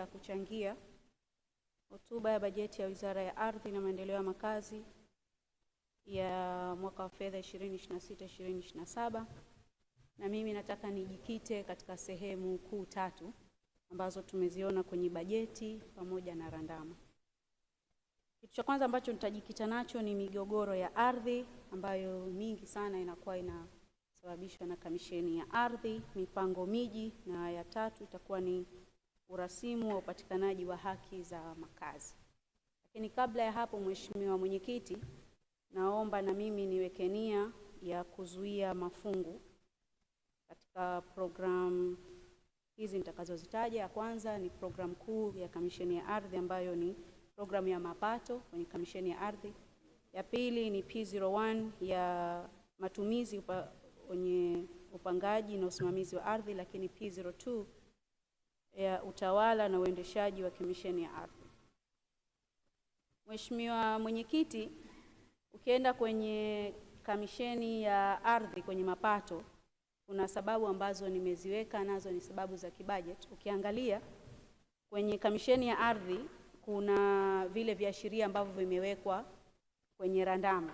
ya kuchangia hotuba ya bajeti ya Wizara ya Ardhi na Maendeleo ya Makazi ya mwaka wa fedha 2026-2027, na mimi nataka nijikite katika sehemu kuu tatu ambazo tumeziona kwenye bajeti pamoja na randama. Kitu cha kwanza ambacho nitajikita nacho ni migogoro ya ardhi ambayo mingi sana inakuwa inasababishwa na Kamisheni ya Ardhi, Mipango Miji, na ya tatu itakuwa ni urasimu wa upatikanaji wa haki za makazi. Lakini kabla ya hapo, Mheshimiwa Mwenyekiti, naomba na mimi niweke nia ya kuzuia mafungu katika programu hizi nitakazozitaja. Ya kwanza ni programu kuu ya Kamisheni ya Ardhi ambayo ni programu ya mapato kwenye Kamisheni ya Ardhi. Ya pili ni P01 ya matumizi kwenye upangaji na usimamizi wa ardhi, lakini P02 ya utawala na uendeshaji wa Kamisheni ya Ardhi. Mheshimiwa Mwenyekiti, ukienda kwenye Kamisheni ya Ardhi kwenye mapato, kuna sababu ambazo nimeziweka, nazo ni sababu za kibajeti. Ukiangalia kwenye Kamisheni ya Ardhi kuna vile viashiria ambavyo vimewekwa kwenye randama.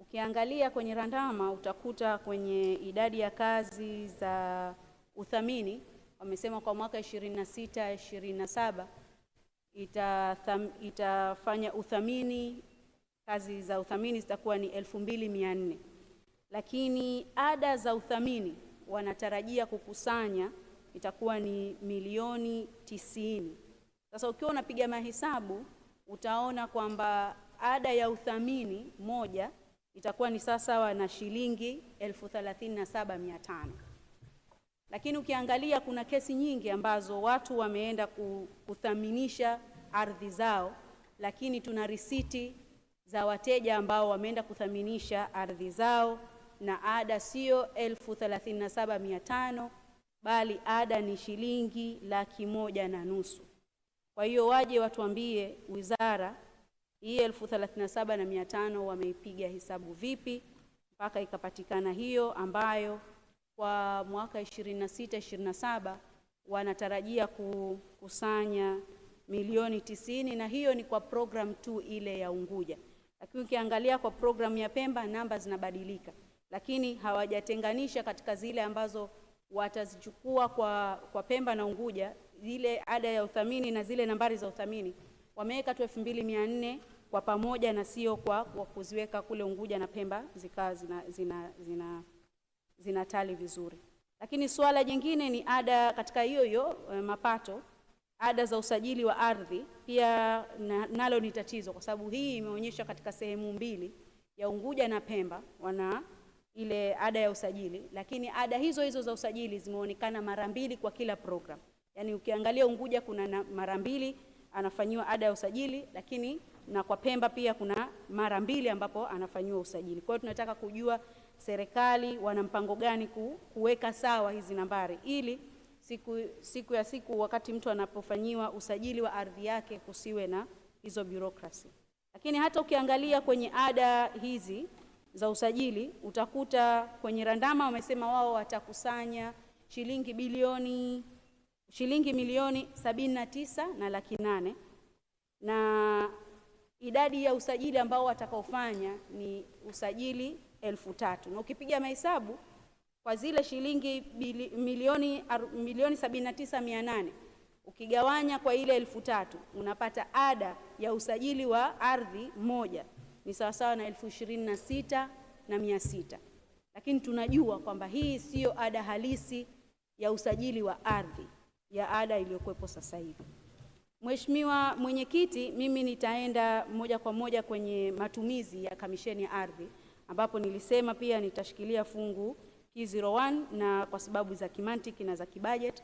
Ukiangalia kwenye randama utakuta kwenye idadi ya kazi za uthamini wamesema kwa mwaka 26-27 itafanya uthamini, kazi za uthamini zitakuwa ni 2400, lakini ada za uthamini wanatarajia kukusanya itakuwa ni milioni 90. Sasa ukiwa unapiga mahesabu utaona kwamba ada ya uthamini moja itakuwa ni sawa na shilingi 37,500. Lakini ukiangalia kuna kesi nyingi ambazo watu wameenda kuthaminisha ardhi zao, lakini tuna risiti za wateja ambao wameenda kuthaminisha ardhi zao na ada sio 37,500 bali ada ni shilingi 1,150,000. Kwa hiyo waje watuambie wizara hii 37,500 wameipiga hesabu vipi mpaka ikapatikana hiyo ambayo kwa mwaka 26-27 wanatarajia kukusanya milioni 90, na hiyo ni kwa program tu ile ya Unguja. Lakini ukiangalia kwa program ya Pemba namba zinabadilika, lakini hawajatenganisha katika zile ambazo watazichukua kwa Pemba na Unguja, zile ada ya uthamini na zile nambari za uthamini wameweka tu 2400 kwa pamoja na sio kwa kuziweka kule Unguja na Pemba zikawa zinatali vizuri. Lakini suala jingine ni ada katika hiyo mapato, ada za usajili wa ardhi pia nalo ni tatizo, kwa sababu hii imeonyeshwa katika sehemu mbili ya Unguja na Pemba wana ile ada ya usajili, lakini ada hizo za usajili zimeonekana mara mbili kwa kila program. Yaani ukiangalia Unguja kuna mara mbili anafanyiwa ada ya usajili, lakini na kwa Pemba pia kuna mara mbili ambapo anafanyiwa usajili. Kwa hiyo tunataka kujua serikali wana mpango gani kuweka sawa hizi nambari ili siku wakati mtu anapofanyiwa usajili wa ardhi yake kusiwe na hizo bureaucracy. Lakini hata ukiangalia kwenye ada hizi za usajili utakuta kwenye randama wamesema wao watakusanya shilingi milioni 79,800,000 na idadi ya usajili ambao watakaofanya ni usajili 3,000. Na ukipiga mahesabu kwa zile shilingi milioni 79,800 ukigawanya kwa ile 3,000 unapata ada ya usajili wa ardhi moja ni sawasawa na 26,600. Lakini tunajua kwamba hii sio ada halisi ya usajili wa ardhi ya ada iliyokuwepo sasa hivi. Mheshimiwa Mwenyekiti, mimi nitaenda moja kwa moja kwenye matumizi ya Kamisheni ya Ardhi ambapo nilisema pia nitashikilia fungu P01 na kwa sababu za kimantiki na za kibajeti,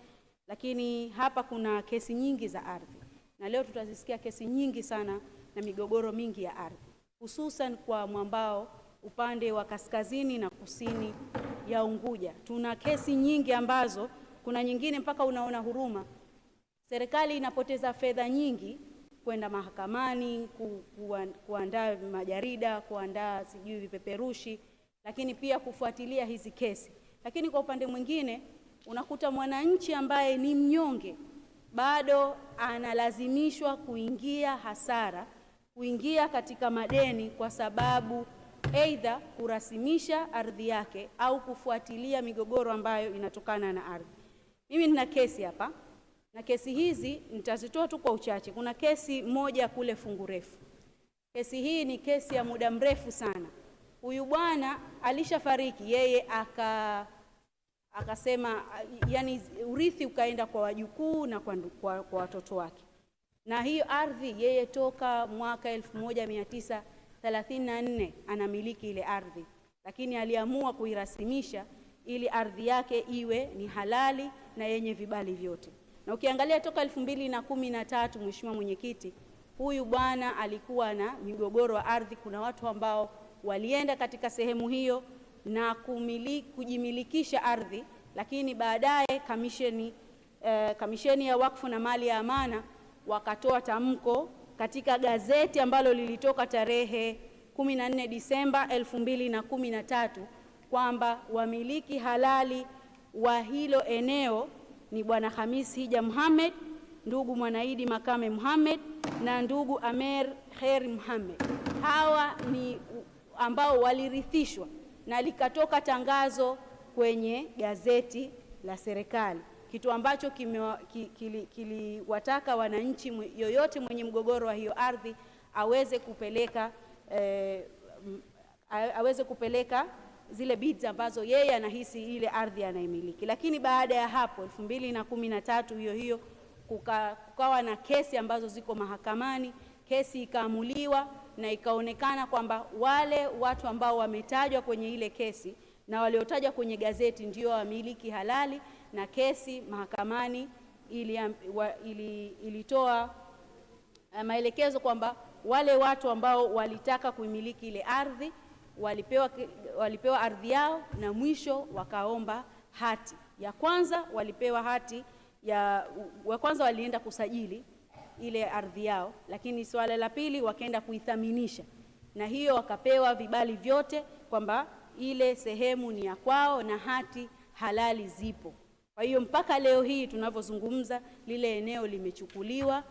lakini hapa kuna kesi nyingi za ardhi na leo tutazisikia kesi nyingi sana na migogoro mingi ya ardhi, hususan kwa mwambao upande wa kaskazini na kusini ya Unguja. Tuna kesi nyingi ambazo kuna nyingine mpaka unaona huruma. Serikali inapoteza fedha nyingi kwenda mahakamani, kuandaa majarida, kuandaa sijui vipeperushi, lakini pia kufuatilia hizi kesi. Lakini kwa upande mwingine unakuta mwananchi ambaye ni mnyonge bado analazimishwa kuingia hasara, kuingia katika madeni kwa sababu aidha kurasimisha ardhi yake au kufuatilia migogoro ambayo inatokana na ardhi. Mimi nina kesi hapa, na kesi hizi nitazitoa tu kwa uchache. Kuna kesi moja kule Fungu Refu. Kesi hii ni kesi ya muda mrefu sana. Huyu bwana alishafariki, yeye akasema yani urithi ukaenda kwa wajukuu na kwa watoto wake. Na hiyo ardhi yeye toka mwaka 1934 anamiliki ile ardhi, lakini aliamua kuirasimisha ili ardhi yake iwe ni halali na yenye vibali vyote. Na ukiangalia toka 2013, Mheshimiwa Mwenyekiti, huyu bwana alikuwa na migogoro wa ardhi. Kuna watu ambao walienda katika sehemu hiyo na kujimilikisha ardhi, lakini baadaye kamisheni ya Wakfu na Mali ya Amana wakatoa tamko katika gazeti ambalo lilitoka tarehe 14 Disemba 2013 kwamba wamiliki halali wa hilo eneo ni Bwana Khamis Hija Mohamed, ndugu Mwanaidi Makame Mohamed na ndugu Amer Khair Mohamed. Hawa ni ambao walirithishwa na likatoka tangazo kwenye gazeti la serikali, kitu ambacho kiliwataka wananchi yoyote mwenye mgogoro wa hiyo ardhi aweze kupeleka zile bids ambazo yeye anahisi ile ardhi anaimiliki. Lakini baada ya hapo 2013 hiyo kukawa na kesi ambazo ziko mahakamani. Kesi ikaamuliwa na ikaonekana kwamba wale watu ambao wametajwa kwenye ile kesi na waliotajwa kwenye gazeti ndio wamiliki halali, na kesi mahakamani ilitoa maelekezo kwamba wale watu ambao walitaka kuimiliki ile ardhi walipewa ardhi yao, na mwisho wakaomba hati ya kwanza. Walipewa hati ya kwanza, walienda kusajili ile ardhi yao, lakini swala la pili wakaenda kuithaminisha, na hiyo wakapewa vibali vyote kwamba ile sehemu ni ya kwao na hati halali zipo. Kwa hiyo mpaka leo hii tunavyozungumza, lile eneo limechukuliwa,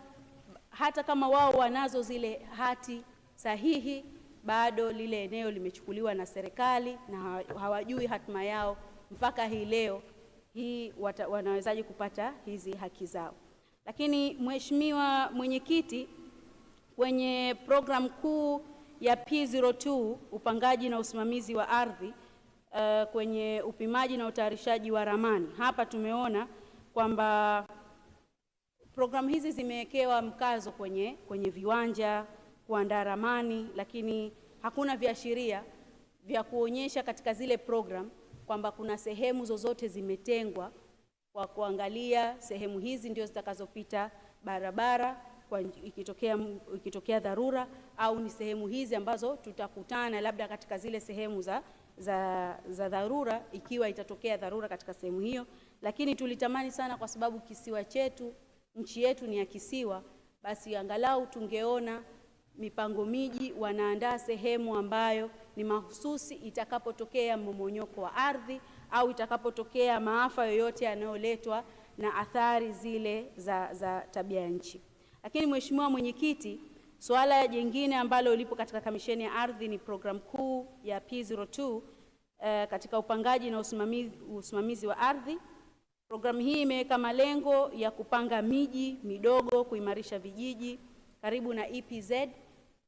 hata kama wao wanazo zile hati sahihi, bado lile eneo limechukuliwa na serikali na hawajui hatima yao mpaka hii leo hii wanawezaje kupata hizi haki zao. Lakini Mheshimiwa Mwenyekiti, kwenye programu kuu ya P02 upangaji na usimamizi wa ardhi, kwenye upimaji na utayarishaji wa ramani, hapa tumeona kwamba programu hizi zimewekewa mkazo kwenye viwanja, kuandaa ramani, lakini hakuna viashiria vya kuonyesha katika zile program kwamba kuna sehemu zozote zimetengwa kwa kuangalia sehemu hizi ndio zitakazopita barabara kwa ikitokea dharura, au ni sehemu hizi ambazo tutakutana labda katika zile sehemu za dharura ikiwa itatokea dharura katika sehemu hiyo. Lakini tulitamani sana, kwa sababu kisiwa chetu, nchi yetu ni ya kisiwa, basi angalau tungeona mipango miji wanaandaa sehemu ambayo ni mahususi itakapotokea mmomonyoko wa ardhi au itakapotokea maafa yoyote yanayoletwa na athari zile za tabia ya nchi. Lakini Mheshimiwa Mwenyekiti, swala jingine ambalo lipo katika kamisheni ya ardhi ni programu kuu ya P02 katika upangaji na usimamizi wa ardhi. Programu hii imeweka malengo ya kupanga miji midogo, kuimarisha vijiji karibu na EPZ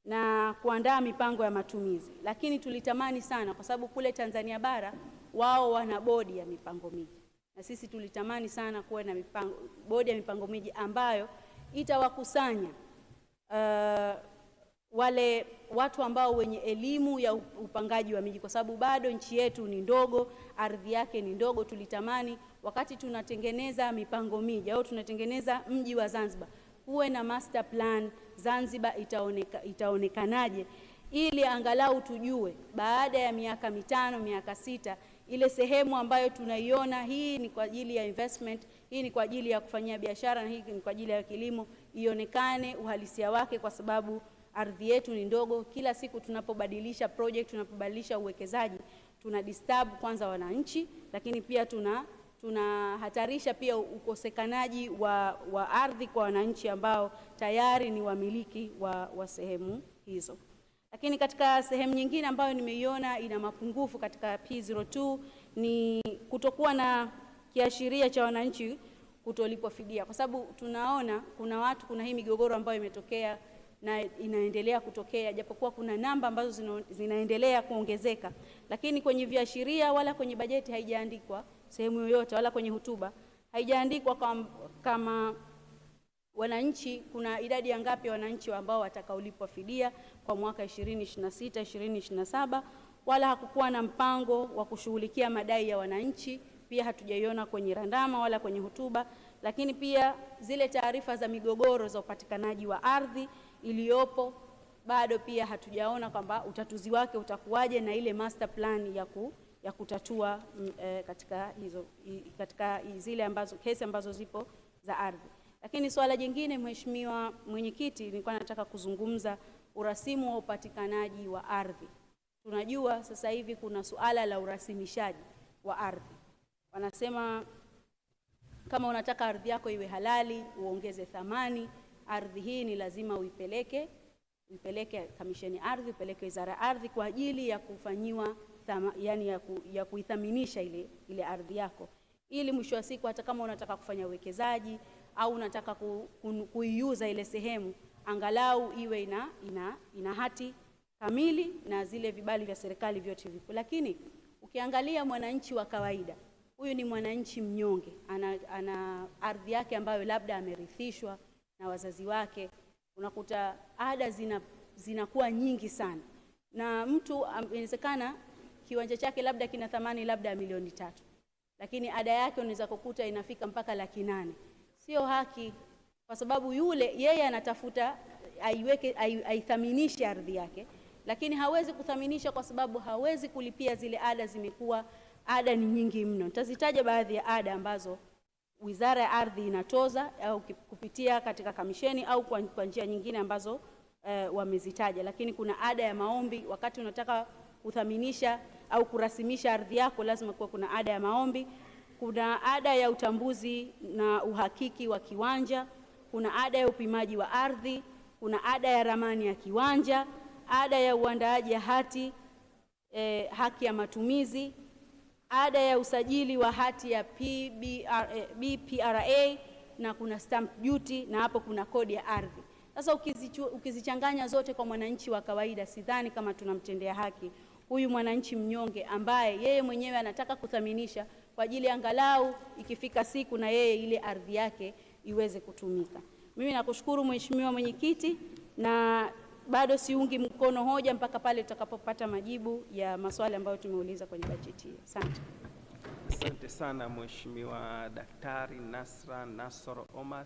na kuandaa mipango ya matumizi. Lakini tulitamani sana, kwa sababu kule Tanzania bara wao wana bodi ya mipango miji, na sisi tulitamani sana kuwe na bodi ya mipango miji ambayo itawakusanya wale watu ambao wenye elimu ya upangaji wa miji, kwa sababu bado nchi yetu ni ndogo, ardhi yake ni ndogo. Tulitamani wakati tunatengeneza mipango miji au tunatengeneza mji wa Zanzibar, kuwe na master plan Zanzibar itaonekanaje, ili angalau tujue baada ya miaka 5, miaka 6, ile sehemu ambayo tunaiona hii ni kwa ajili ya investment, hii ni kwa ajili ya kufanyia biashara, na hii ni kwa ajili ya kilimo, ionekane uhalisia wake, kwa sababu ardhi yetu ni ndogo. Kila siku tunapobadilisha project, tunapobadilisha uwekezaji, tuna disturb kwanza wananchi, lakini pia tunahatarisha pia ukosekanaji wa ardhi kwa wananchi ambao tayari ni wamiliki wa sehemu hizo. Lakini katika sehemu nyingine ambayo nimeiona ina mapungufu katika P02 ni kutokuwa na kiashiria cha wananchi kutolipwa fidia, kwa sababu tunaona kuna hii migogoro ambayo imetokea na inaendelea kutokea, japokuwa kuna namba ambazo zinaendelea kuongezeka, lakini kwenye viashiria wala kwenye bajeti haijaandikwa sehemu yoyote, wala kwenye hotuba haijaandikwa kama wananchi, kuna idadi ya ngapi wananchi ambao watakaolipwa fidia kwa mwaka 2026 2027, wala hakukuwa na mpango wa kushughulikia madai ya wananchi. Pia hatujaiona kwenye randama wala kwenye hotuba. Lakini pia zile taarifa za migogoro za upatikanaji wa ardhi iliyopo bado pia hatujaona kwamba utatuzi wake utakuwaje, na ile master plan ya kutatua katika zile kesi ambazo zipo za ardhi. Lakini swala jingine, Mheshimiwa Mwenyekiti, nilikuwa nataka kuzungumza urasimu wa upatikanaji wa ardhi. Tunajua sasa hivi kuna suala la urasimishaji wa ardhi. Wanasema kama unataka ardhi yako iwe halali, uongeze thamani, ardhi hii ni lazima uipeleke kamisheni ardhi, upeleke wizara ya ardhi kwa ajili ya kufanyiwa ya kuithaminisha ile ardhi yako, ili mwisho wa siku hata kama unataka kufanya uwekezaji au unataka kuiuza ile sehemu, angalau iwe ina hati kamili na zile vibali vya serikali vyote vipo. Lakini ukiangalia mwananchi wa kawaida, huyu ni mwananchi mnyonge, ana ardhi yake ambayo labda amerithishwa na wazazi wake, unakuta ada zinakuwa nyingi sana, na mtu inawezekana kiwanja chake labda kina thamani labda ya milioni 3, lakini ada yake unaweza kukuta inafika mpaka 800,000. Sio haki, kwa sababu yeye anatafuta aithaminishe ardhi yake, lakini hawezi kuthaminisha kwa sababu hawezi kulipia zile ada. Zimekuwa ada ni nyingi mno. Nitazitaja baadhi ya ada ambazo Wizara ya Ardhi inatoza au kupitia katika kamisheni au kwa njia nyingine ambazo wamezitaja. Lakini kuna ada ya maombi. Wakati unataka kuthaminisha au kurasimisha ardhi yako, lazima kuwa kuna ada ya maombi. Kuna ada ya utambuzi na uhakiki wa kiwanja, kuna ada ya upimaji wa ardhi, kuna ada ya ramani ya kiwanja, ada ya uandaaji ya haki ya matumizi, ada ya usajili wa hati ya BPRA, na kuna stamp duty, na hapo kuna kodi ya ardhi. Sasa ukizichanganya zote kwa mwananchi wa kawaida, sidhani kama tunamtendea haki huyu mwananchi mnyonge ambaye yeye mwenyewe anataka kuthaminisha kwa ajili angalau ikifika siku na yeye ile ardhi yake iweze kutumika. Mimi nakushukuru Mheshimiwa Mwenyekiti, na bado siungi mkono hoja mpaka pale tutakapopata majibu ya maswali ambayo tumeuliza kwenye bajeti hii. Asante. Asante sana Mheshimiwa Daktari Nasra Nassor Omar.